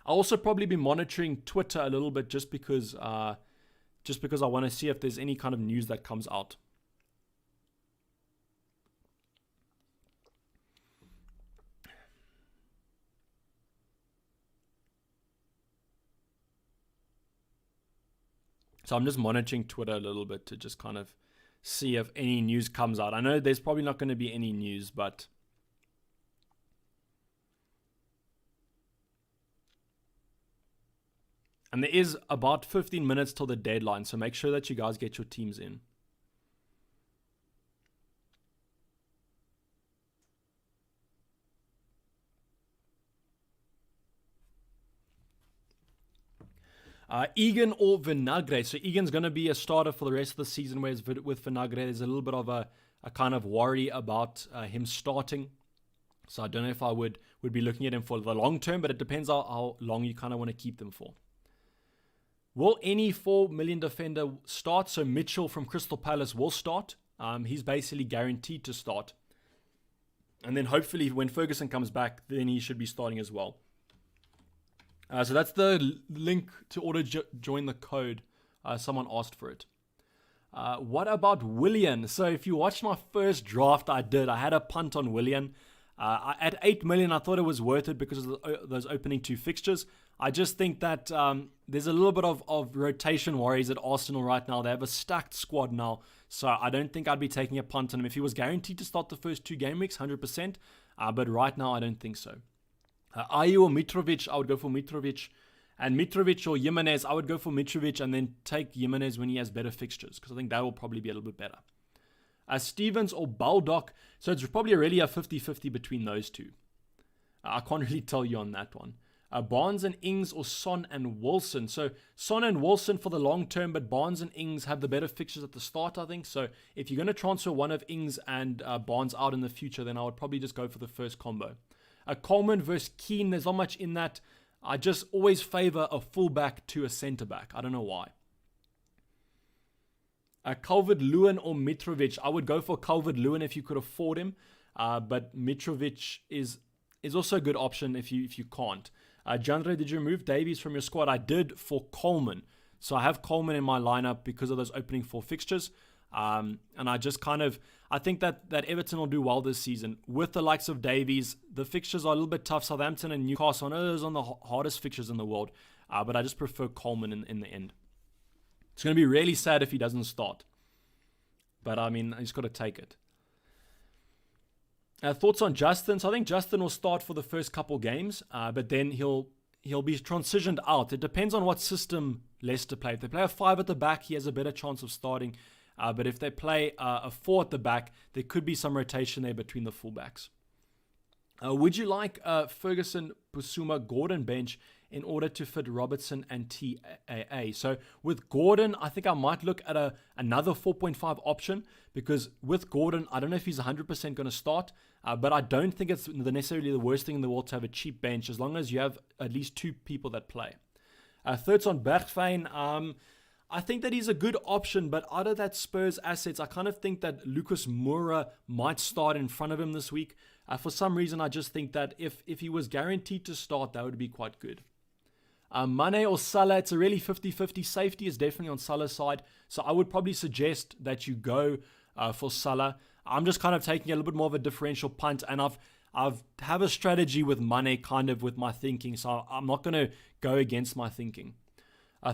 I'll also probably be monitoring Twitter a little bit just because I want to see if there's any kind of news that comes out. So I'm just monitoring Twitter a little bit to just kind of see if any news comes out. I know there's probably not going to be any news, but and there is about 15 minutes till the deadline, so make sure that you guys get your teams in. Egan or Vinagre. So Egan's going to be a starter for the rest of the season, whereas with Vinagre, there's a little bit of a kind of worry about him starting. So I don't know if I would be looking at him for the long term, but it depends how long you kind of want to keep them for. Will any 4 million defender start? So Mitchell from Crystal Palace will start. He's basically guaranteed to start. And then hopefully when Ferguson comes back, then he should be starting as well. So that's the link to order join the code. Someone asked for it. What about Willian? So if you watched my first draft I had a punt on Willian. At 8 million, I thought it was worth it because of those opening 2 fixtures. I just think that there's a little bit of rotation worries at Arsenal right now. They have a stacked squad now. So I don't think I'd be taking a punt on him. If he was guaranteed to start the first 2 game weeks, 100%. But right now, I don't think so. Ayew or Mitrovic, I would go for Mitrovic. And Mitrovic or Jimenez, I would go for Mitrovic and then take Jimenez when he has better fixtures, because I think that will probably be a little bit better. Stevens or Baldock, so it's probably already a 50-50 between those two. I can't really tell you on that one. Barnes and Ings or Son and Wilson. So Son and Wilson for the long term, but Barnes and Ings have the better fixtures at the start, I think. So if you're going to transfer one of Ings and Barnes out in the future, then I would probably just go for the first combo. Coleman versus Keane, there's not much in that. I just always favor a fullback to a centre-back. I don't know why. Calvert-Lewin or Mitrovic. I would go for Calvert-Lewin if you could afford him. But Mitrovic is also a good option if you can't. Jandre, did you remove Davies from your squad? I did for Coleman. So I have Coleman in my lineup because of those opening 4 fixtures. And I think that Everton will do well this season. With the likes of Davies, the fixtures are a little bit tough. Southampton and Newcastle, I know those are on the hardest fixtures in the world. But I just prefer Coleman in the end. It's going to be really sad if he doesn't start. But I mean, he's got to take it. Thoughts on Justin? So I think Justin will start for the first couple games, but then he'll be transitioned out. It depends on what system Leicester play. If they play a 5 at the back, he has a better chance of starting. But if they play a 4 at the back, there could be some rotation there between the fullbacks. Would you like Ferguson, Busuma, Gordon bench in order to fit Robertson and TAA? So with Gordon, I think I might look at another 4.5 option, because with Gordon, I don't know if he's 100% going to start, but I don't think it's necessarily the worst thing in the world to have a cheap bench, as long as you have at least 2 people that play. Thirds on Bergwijn, I think that he's a good option, but out of that Spurs assets, I kind of think that Lucas Moura might start in front of him this week. For some reason, I just think that if he was guaranteed to start, that would be quite good. Mane or Salah, it's a really 50-50. Safety is definitely on Salah's side, so I would probably suggest that you go for Salah. I'm just kind of taking a little bit more of a differential punt, and I've have a strategy with Mane kind of with my thinking, so I'm not going to go against my thinking.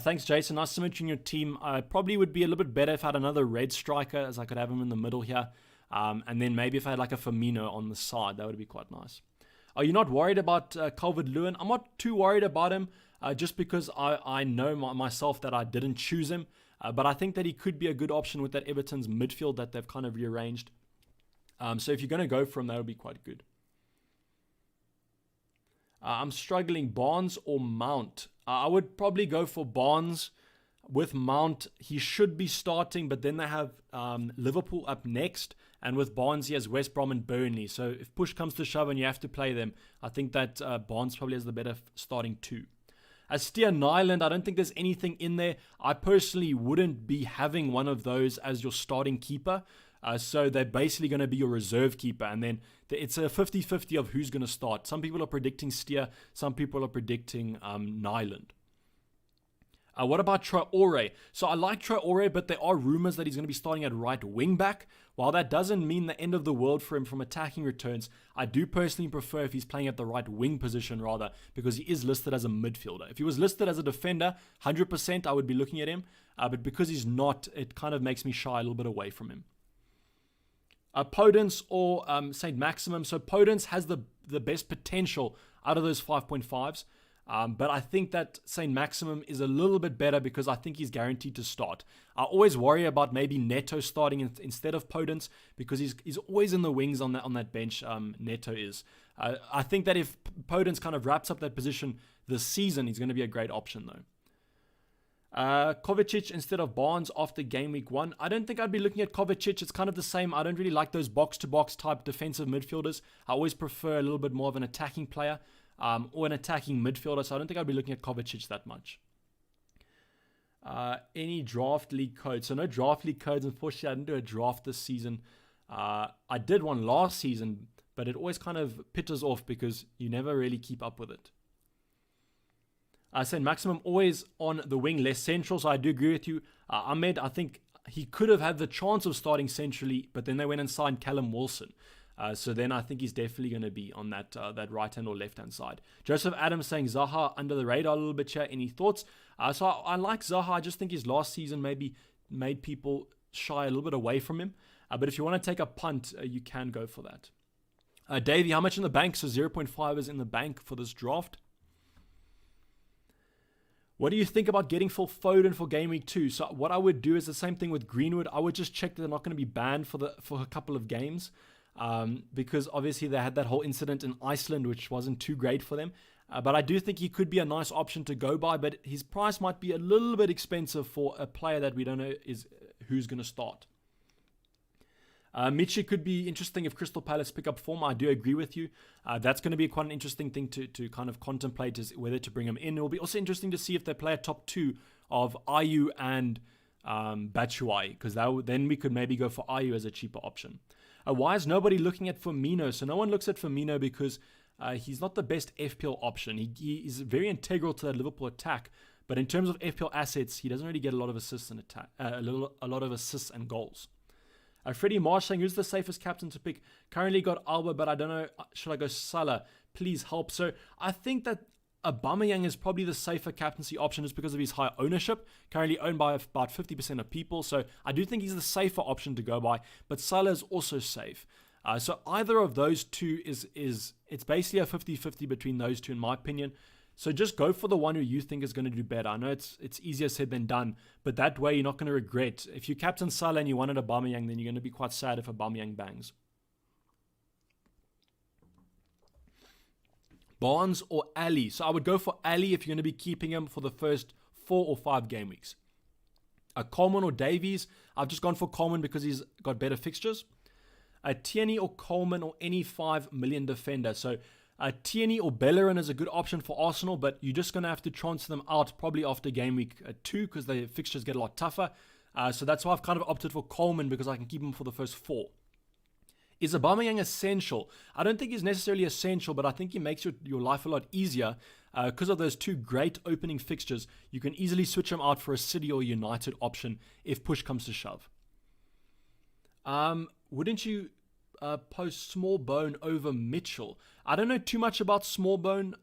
Thanks, Jason. Nice to meet you in your team. I probably would be a little bit better if I had another red striker, as I could have him in the middle here. And then maybe if I had like a Firmino on the side, that would be quite nice. Are you not worried about Calvert-Lewin? I'm not too worried about him, just because I know myself that I didn't choose him. But I think that he could be a good option with that Everton's midfield that they've kind of rearranged. So if you're going to go for him, that would be quite good. I'm struggling, Barnes or Mount. I would probably go for Barnes. With Mount, he should be starting, but then they have Liverpool up next. And with Barnes, he has West Brom and Burnley. So if push comes to shove and you have to play them, I think that Barnes probably has the better starting 2. As Steer Nyland, I don't think there's anything in there. I personally wouldn't be having one of those as your starting keeper. So they're basically going to be your reserve keeper. And then it's a 50-50 of who's going to start. Some people are predicting Steer. Some people are predicting Nyland. What about Traore? So I like Traore, but there are rumors that he's going to be starting at right wing back. While that doesn't mean the end of the world for him from attacking returns, I do personally prefer if he's playing at the right wing position rather, because he is listed as a midfielder. If he was listed as a defender, 100% I would be looking at him. But because he's not, it kind of makes me shy a little bit away from him. Podence or St. Maximum. So Podence has the best potential out of those 5.5s. But I think that St. Maximum is a little bit better because I think he's guaranteed to start. I always worry about maybe Neto starting instead of Podence because he's always in the wings on that bench. Neto is. I think that if Podence kind of wraps up that position this season, he's going to be a great option though. Kovacic instead of Barnes after game week 1. I don't think I'd be looking at Kovacic. It's kind of the same. I don't really like those box-to-box type defensive midfielders. I always prefer a little bit more of an attacking player. Or an attacking midfielder, so I don't think I'd be looking at Kovacic that much. Any draft league codes? So no draft league codes. Unfortunately, I didn't do a draft this season. I did one last season, but it always kind of pitters off because you never really keep up with it. I said Maximum always on the wing, less central, so I do agree with you. Ahmed, I think he could have had the chance of starting centrally, but then they went and signed Callum Wilson. So then I think he's definitely going to be on that right-hand or left-hand side. Joseph Adams saying Zaha under the radar a little bit here. Any thoughts? So I like Zaha. I just think his last season maybe made people shy a little bit away from him. But if you want to take a punt, you can go for that. Davey, how much in the bank? So 0.5 is in the bank for this draft. What do you think about getting Phil Foden for game week 2? So what I would do is the same thing with Greenwood. I would just check that they're not going to be banned for a couple of games. Because obviously they had that whole incident in Iceland, which wasn't too great for them. But I do think he could be a nice option to go by, but his price might be a little bit expensive for a player that we don't know who's going to start. Michi could be interesting if Crystal Palace pick up form. I do agree with you. That's going to be quite an interesting thing to kind of contemplate is whether to bring him in. It will be also interesting to see if they play a top 2 of Ayew and Batshuayi, because then we could maybe go for Ayew as a cheaper option. Why is nobody looking at Firmino? So no one looks at Firmino because he's not the best FPL option. He is very integral to that Liverpool attack, but in terms of FPL assets, he doesn't really get a lot of assists and a lot of assists and goals. Freddie Marsh saying, who's the safest captain to pick? Currently got Alba, but I don't know. Should I go Salah? Please help. So I think that Aubameyang is probably the safer captaincy option just because of his high ownership, currently owned by about 50% of people. So I do think he's the safer option to go by, but Salah is also safe. So either of those two is it's basically a 50-50 between those two in my opinion. So just go for the one who you think is going to do better. I know it's easier said than done, but that way you're not going to regret. If you captain Salah and you wanted Aubameyang, then you're going to be quite sad if Aubameyang bangs. Barnes or Ali. So I would go for Ali if you're going to be keeping him for the first 4 or 5 game weeks. Coleman or Davies. I've just gone for Coleman because he's got better fixtures. Tierney or Coleman or any 5 million defender. So Tierney or Bellerin is a good option for Arsenal, but you're just going to have to transfer them out probably after game week 2 because the fixtures get a lot tougher. So that's why I've kind of opted for Coleman because I can keep him for the first 4. Is Aubameyang essential? I don't think he's necessarily essential, but I think he makes your life a lot easier because of those 2 great opening fixtures. You can easily switch him out for a City or United option if push comes to shove. Wouldn't you post Smallbone over Mitchell? I don't know too much about Smallbone,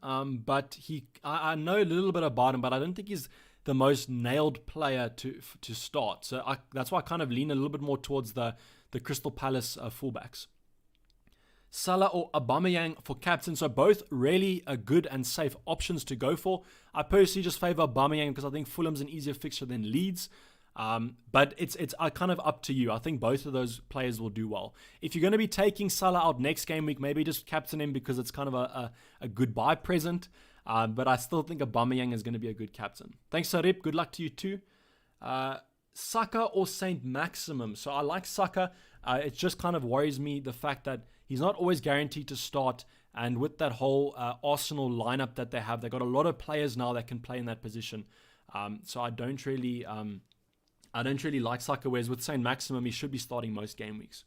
but I know a little bit about him, but I don't think he's the most nailed player to start. So that's why I kind of lean a little bit more towards the Crystal Palace fullbacks. Salah or Aubameyang for captain. So both really good and safe options to go for. I personally just favour Aubameyang because I think Fulham's an easier fixture than Leeds. But it's kind of up to you. I think both of those players will do well. If you're going to be taking Salah out next game week, maybe just captain him because it's kind of a goodbye present. But I still think Aubameyang is going to be a good captain. Thanks, Sarip. Good luck to you too. Saka or St. Maximum. So I like Saka. It just kind of worries me the fact that he's not always guaranteed to start. And with that whole Arsenal lineup that they have, they've got a lot of players now that can play in that position. So I don't really I don't really like Saka, whereas with St. Maximum, he should be starting most game weeks.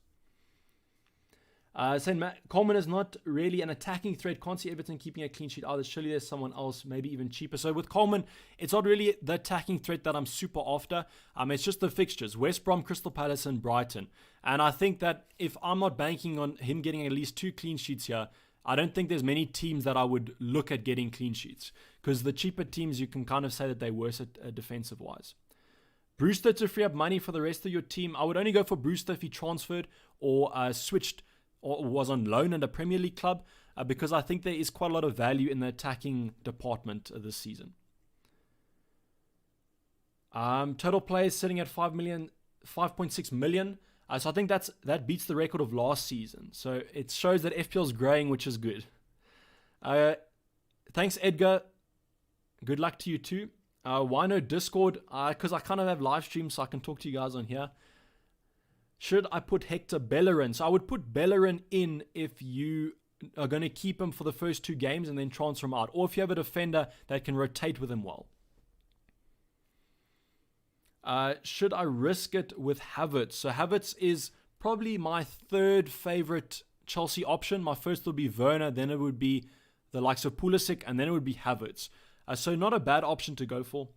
Coleman is not really an attacking threat. Can't see Everton keeping a clean sheet either. Surely there's someone else, maybe even cheaper. So with Coleman, it's not really the attacking threat that I'm super after. It's just the fixtures. West Brom, Crystal Palace and Brighton. And I think that if I'm not banking on him getting at least 2 clean sheets here, I don't think there's many teams that I would look at getting clean sheets. Because the cheaper teams, you can kind of say that they're worse at defensive-wise. Brewster to free up money for the rest of your team. I would only go for Brewster if he transferred or switched or was on loan at a Premier League club, because I think there is quite a lot of value in the attacking department this season. Total players sitting at 5.6 million. So I think that beats the record of last season. So it shows that FPL is growing, which is good. Thanks, Edgar. Good luck to you too. Why no Discord? Because I kind of have live streams, so I can talk to you guys on here. Should I put Hector Bellerin? So I would put Bellerin in if you are going to keep him for the first 2 games and then transfer him out. Or if you have a defender that can rotate with him well. Should I risk it with Havertz? So Havertz is probably my 3rd favorite Chelsea option. My first would be Werner, then it would be the likes of Pulisic, and then it would be Havertz. So not a bad option to go for.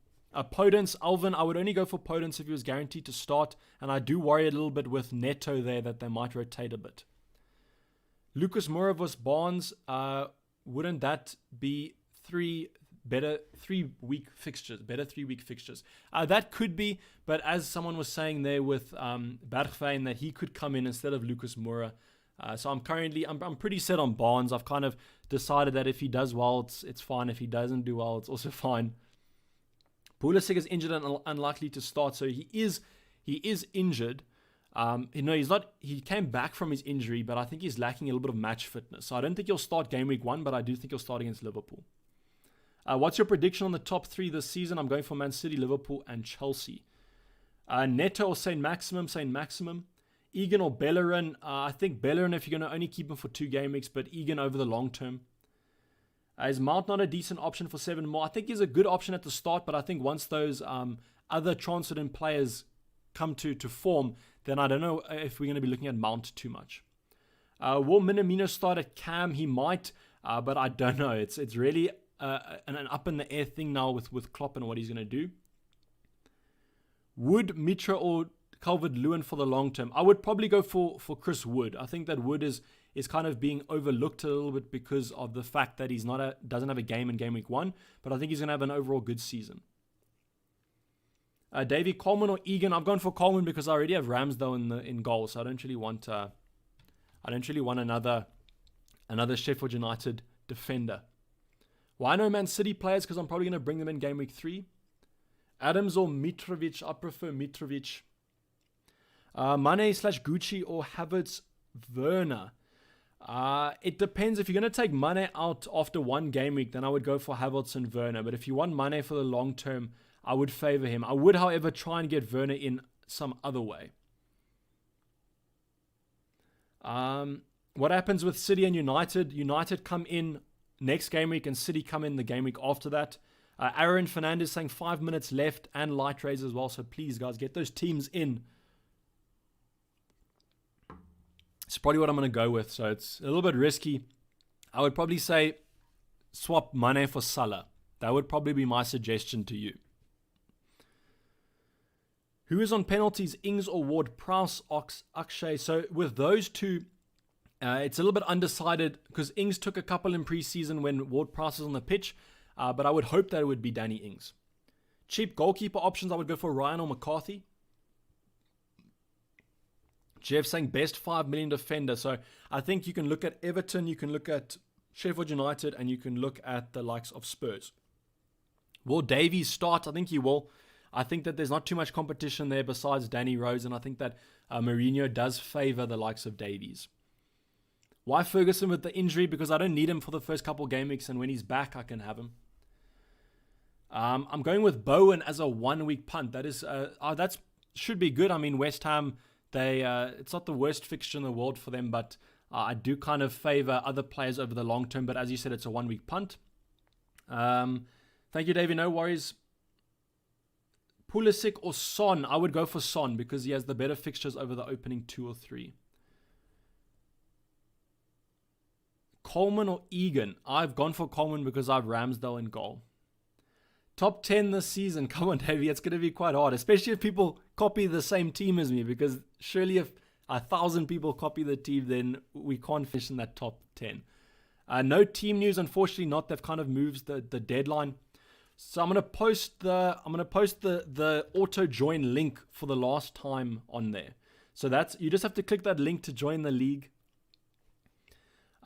Podence, Alvin, I would only go for Podence if he was guaranteed to start, and I do worry a little bit with Neto there that they might rotate a bit. Lucas Moura vs Barnes, wouldn't that be 3 week fixtures? That could be, but as someone was saying there with Bergwijn, that he could come in instead of Lucas Moura. So I'm pretty set on Barnes. I've kind of decided that if he does well, it's fine. If he doesn't do well, it's also fine. Pulisic is injured and unlikely to start, so he is injured. He came back from his injury, but I think he's lacking a little bit of match fitness. So I don't think he'll start game week 1, but I do think he'll start against Liverpool. What's your prediction on the top 3 this season? I'm going for Man City, Liverpool, and Chelsea. Neto or St. Maximum. Egan or Bellerin. I think Bellerin if you're going to only keep him for 2 game weeks, but Egan over the long term. Is Mount not a decent option for 7 more? I think he's a good option at the start, but I think once those other transferred in players come to form, then I don't know if we're going to be looking at Mount too much. Will Minamino start at Cam? He might, but I don't know. It's really an up in the air thing now with Klopp and what he's going to do. Wood, Mitra, or Calvert-Lewin for the long term? I would probably go for Chris Wood. I think that Wood is kind of being overlooked a little bit because of the fact that he's doesn't have a game in game week 1, but I think he's going to have an overall good season. Davey, Coleman or Egan? I've gone for Coleman because I already have Ramsdale in goal, so I don't really want another Sheffield United defender. Why no Man City players? Because I'm probably going to bring them in game week 3. Adams or Mitrovic? I prefer Mitrovic. Mane/Gucci or Havertz, Werner? It depends. If you're going to take Mane out after 1 game week, then I would go for Havertz and Werner. But if you want Mane for the long term, I would favor him. I would, however, try and get Werner in some other way. What happens with City and United? United come in next game week and City come in the game week after that. Aaron Fernandez saying 5 minutes left and light rays as well. So please, guys, get those teams in. It's probably what I'm going to go with. So it's a little bit risky. I would probably say swap Mane for Salah. That would probably be my suggestion to you. Who is on penalties, Ings or Ward Prowse, Akshay? So with those two, it's a little bit undecided because Ings took a couple in preseason when Ward Prowse was on the pitch. But I would hope that it would be Danny Ings. Cheap goalkeeper options, I would go for Ryan or McCarthy. Jeff saying best 5 million defender. So I think you can look at Everton, you can look at Sheffield United, and you can look at the likes of Spurs. Will Davies start? I think he will. I think that there's not too much competition there besides Danny Rose, and I think that Mourinho does favour the likes of Davies. Why Ferguson with the injury? Because I don't need him for the first couple game weeks, and when he's back, I can have him. I'm going with Bowen as a 1 week punt. That should be good. I mean, West Ham, it's not the worst fixture in the world for them, but I do kind of favour other players over the long term. But as you said, it's a 1 week punt. Thank you, Davey. No worries. Pulisic or Son? I would go for Son because he has the better fixtures over the opening 2 or 3. Coleman or Egan? I've gone for Coleman because I have Ramsdale in goal. Top 10 this season. Come on, Davey. It's going to be quite hard, especially if people copy the same team as me, because surely if 1,000 people copy the team, then we can't finish in that top 10. No team news, unfortunately not. They've kind of moved the deadline. So I'm going to post the auto join link for the last time on there. So that's, you just have to click that link to join the league.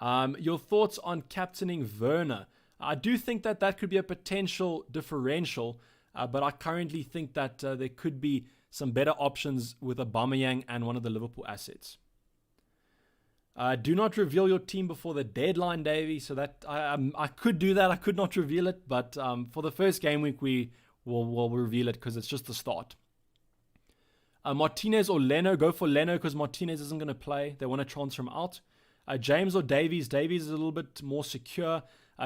Your thoughts on captaining Werner? I do think that could be a potential differential, but I currently think that there could be some better options with Aubameyang and one of the Liverpool assets. Do not reveal your team before the deadline, Davey. So that I could do that. I could not reveal it, but for the first game week, we will reveal it because it's just the start. Martinez or Leno? Go for Leno because Martinez isn't going to play. They want to transfer him out. James or Davies? Davies is a little bit more secure.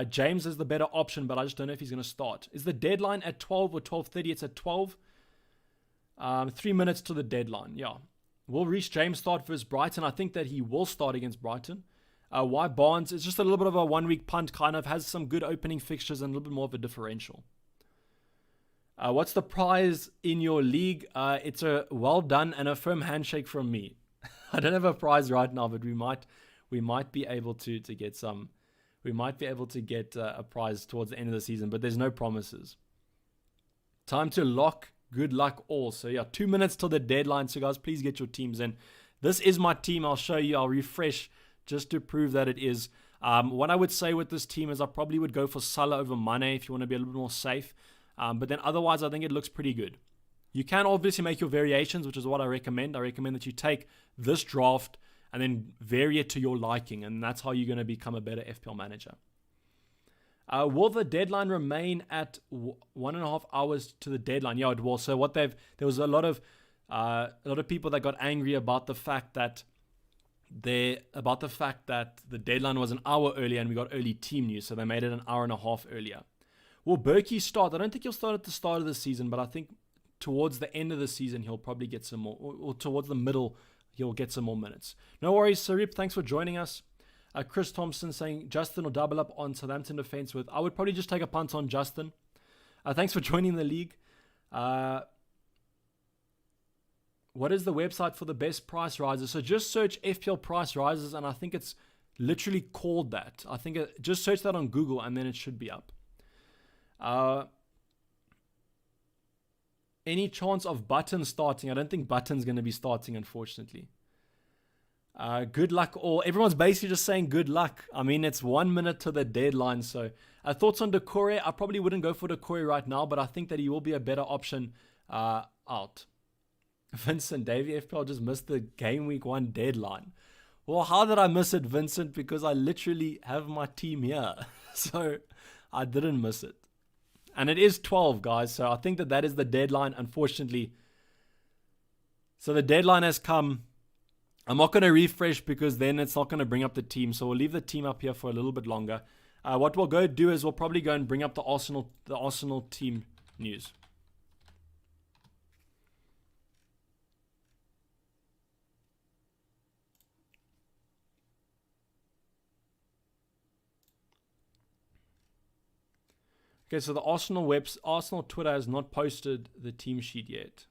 James is the better option, but I just don't know if he's going to start. Is the deadline at 12 or 12:30? It's at 12. 3 minutes to the deadline. Yeah. Will Reece James start versus Brighton? I think that he will start against Brighton. Why Barnes? It's just a little bit of a 1 week punt, kind of has some good opening fixtures and a little bit more of a differential. What's the prize in your league? It's a well done and a firm handshake from me. I don't have a prize right now, but we might be able to get some. We might be able to get a prize towards the end of the season, but there's no promises. Time to lock. Good luck all. So yeah, 2 minutes till the deadline. So guys, please get your teams in. This is my team. I'll show you. I'll refresh just to prove that it is. What I would say with this team is I probably would go for Salah over Mane if you want to be a little bit more safe. But then otherwise, I think it looks pretty good. You can obviously make your variations, which is what I recommend. I recommend that you take this draft and then vary it to your liking. And that's how you're going to become a better FPL manager. Will the deadline remain at 1.5 hours to the deadline? Yeah, it will. So there was a lot of people that got angry about the fact that the deadline was an hour earlier and we got early team news, so they made it an hour and a half earlier. Will Berkey start? I don't think he'll start at the start of the season, but I think towards the end of the season he'll probably get some more, or towards the middle he'll get some more minutes. No worries, Sarip. Thanks for joining us. Chris Thompson saying Justin will double up on Southampton defense with. I would probably just take a punt on Justin. Thanks for joining the league. What is the website for the best price rises? So just search FPL price rises, and I think it's literally called that. I think just search that on Google, and then it should be up. Any chance of Button starting? I don't think Button's going to be starting, unfortunately. Good luck all. Everyone's basically just saying good luck. I mean, it's 1 minute to the deadline. So thoughts on Decore? I probably wouldn't go for Decore right now, but I think that he will be a better option out. Vincent, Davey FPL just missed the Gameweek 1 deadline. Well, how did I miss it, Vincent? Because I literally have my team here. So I didn't miss it. And it is 12, guys. So I think that is the deadline, unfortunately. So the deadline has come. I'm not going to refresh because then it's not going to bring up the team. So we'll leave the team up here for a little bit longer. What we'll go do is we'll probably go and bring up the Arsenal team news. Okay, so the Arsenal Twitter has not posted the team sheet yet.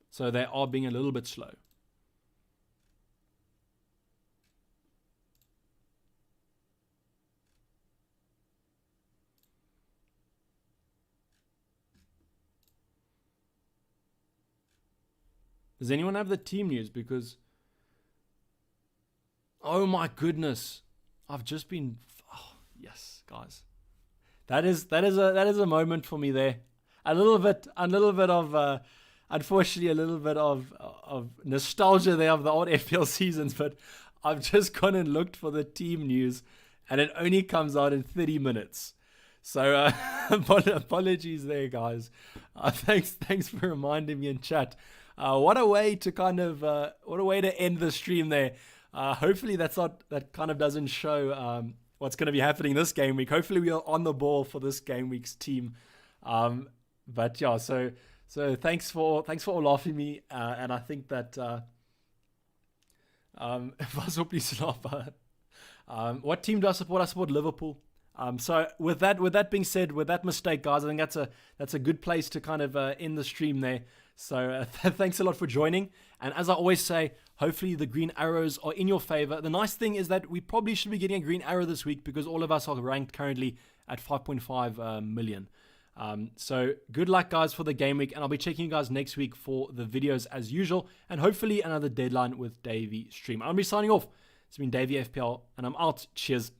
So they are being a little bit slow. Does anyone have the team news? Because, oh my goodness, I've just been, yes, guys. That is a moment for me there. A little bit of unfortunately a little bit of nostalgia there of the old FPL seasons, but I've just gone and looked for the team news and it only comes out in 30 minutes. So apologies there, guys. Thanks for reminding me in chat. What a way to end the stream there. Hopefully that kind of doesn't show what's going to be happening this game week. Hopefully we are on the ball for this game week's team. But yeah, so thanks for all laughing me, and I think that was op die slaap. What team do I support? I support Liverpool. So with that being said, with that mistake, guys, I think that's a good place to kind of end the stream there. So thanks a lot for joining. And as I always say, hopefully the green arrows are in your favor. The nice thing is that we probably should be getting a green arrow this week because all of us are ranked currently at 5.5 million. So good luck, guys, for the game week, and I'll be checking you guys next week for the videos as usual, and hopefully another deadline with Davey stream. I'll be signing off. It's been Davey FPL, and I'm out. Cheers.